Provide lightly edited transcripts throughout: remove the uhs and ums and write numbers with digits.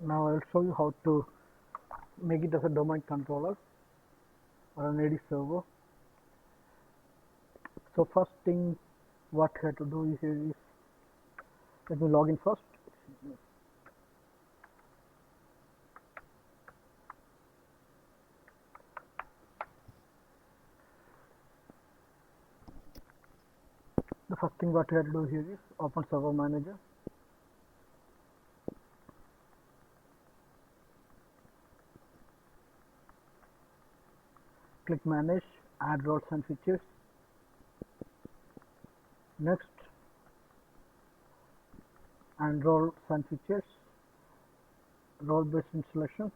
Now I'll show you how to make it as a domain controller or an AD server. So first thing what I have to do here is, let me log in first. The first thing what we have to do here is open server manager. Click manage, add roles and features. Next, and roles and features, role based installation,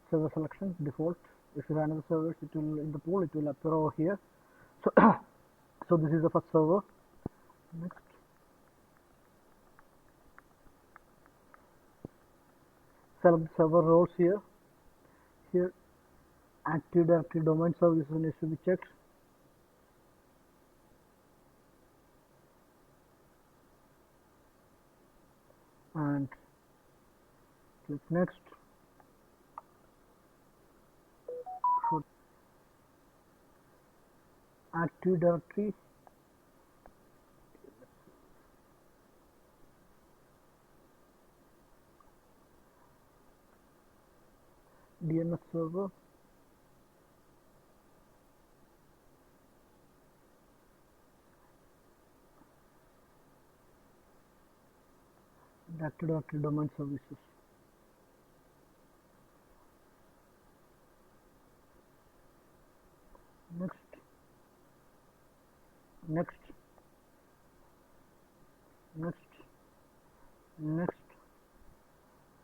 server selection, default. If you have another server, it will in the pool, it will appear over here. So, so this is the first server. Next, select server roles here. Here, Active Directory domain services needs to be checked. And click next. For Active Directory, DNS server, Active Directory domain services. Next, next, next, next,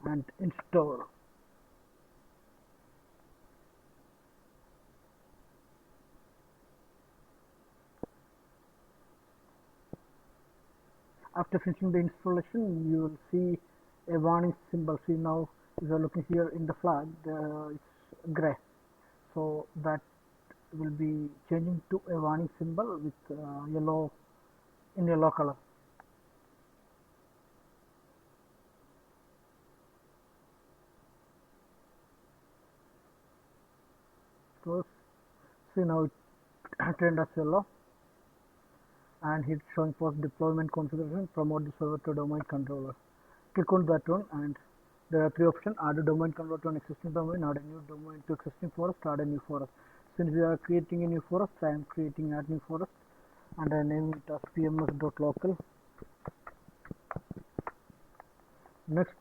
and install. After finishing the installation, you will see a warning symbol. See now, if you are looking here in the flag, it's gray. So that will be changing to a warning symbol with yellow color. So see now it turned as yellow, and it's showing post deployment configuration, promote the server to domain controller. Click on that one, and there are three options: add a domain controller to an existing domain, add a new domain to existing forest, add a new forest. Since we are creating a new forest, I am creating add new forest, and I name it as pms.local. Next,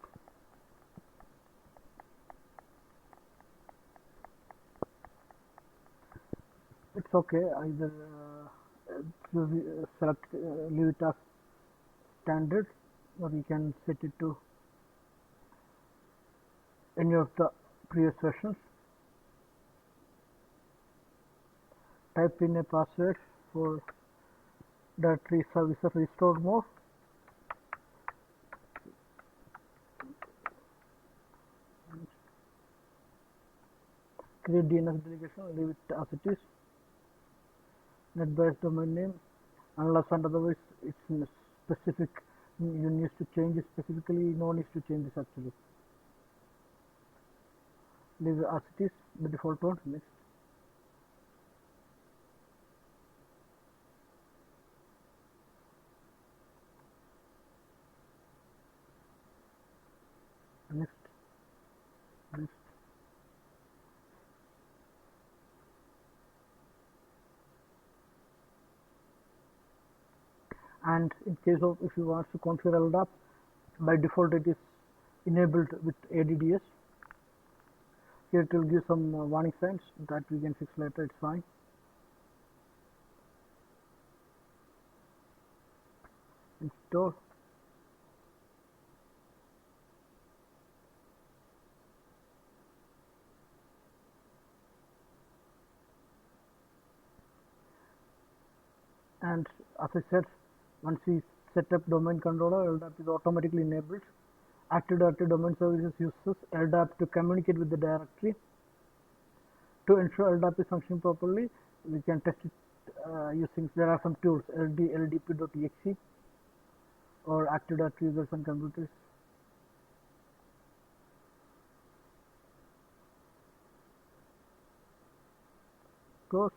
it's okay, either select leave it as standard, or you can set it to any of the previous versions. Type in a password for directory services restored more. Create DNS delegation, leave it as it is. Net-based domain name, unless and otherwise it's specific, you need to change it specifically, no need to change this actually. Leave it as it is, the default one. Next. Next. Next. And in case of if you want to configure LDAP, by default it is enabled with ADDS. Here it will give some warning signs that we can fix later, it's fine. Install. And as I said, once we set up domain controller, LDAP is automatically enabled. Active Directory Domain Services uses LDAP to communicate with the directory. To ensure LDAP is functioning properly, we can test it using, there are some tools, ld ldp.exe or Active Directory users and computers. close.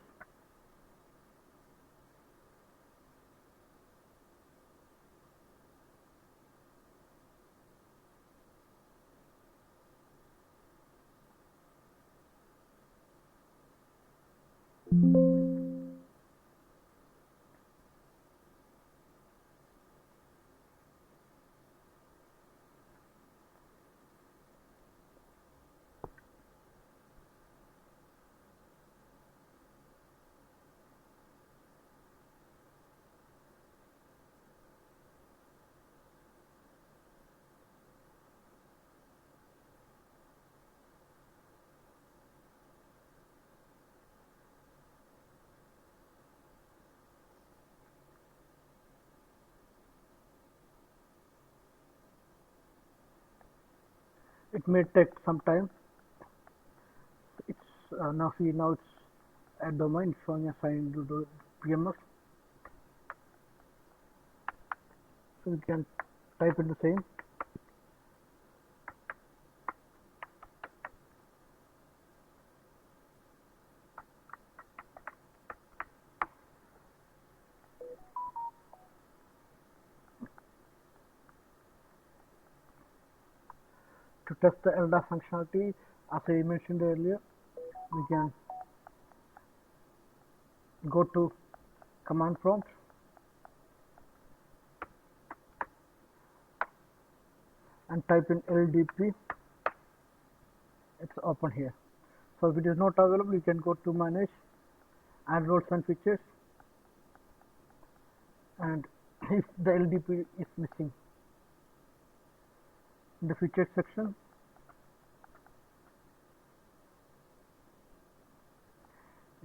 It may take some time. It's now it's a domain showing a sign to the PMS. So we can type in the same. To test the LDAP functionality, as I mentioned earlier, we can go to command prompt and type in LDP. It's open here. So if it is not available, you can go to manage and roles and features, and if the LDP is missing in the features section,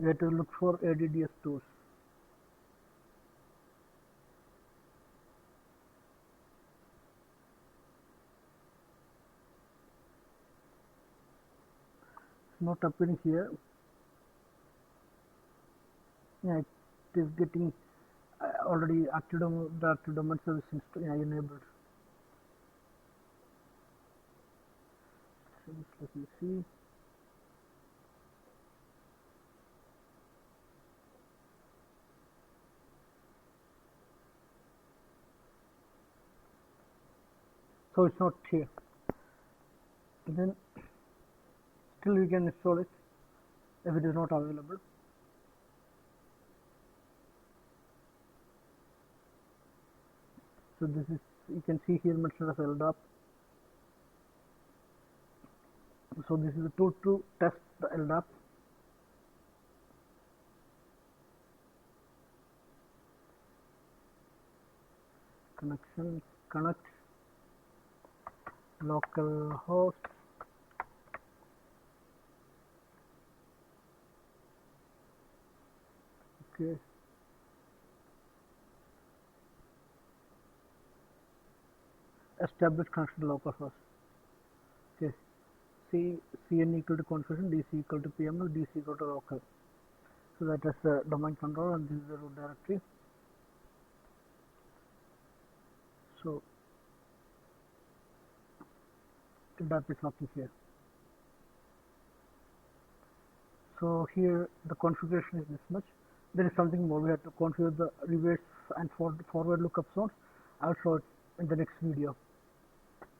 you have to look for ADDS tools. It's not appearing here. Yeah, it is getting already the active domain service enabled. So let me see. So it's not here. Then still we can install it if it is not available. So this is, you can see here mentioned as LDAP. So this is a tool to test the LDAP. Connection, connect, local host, okay, establish connection to local host, okay, CN equal to configuration, DC equal to PML, DC equal to local. So that is the domain controller and this is the root directory. So LDAP is working here. So here the configuration is this much. There is something more. We have to configure the reverse and forward lookup zones. I'll show it in the next video.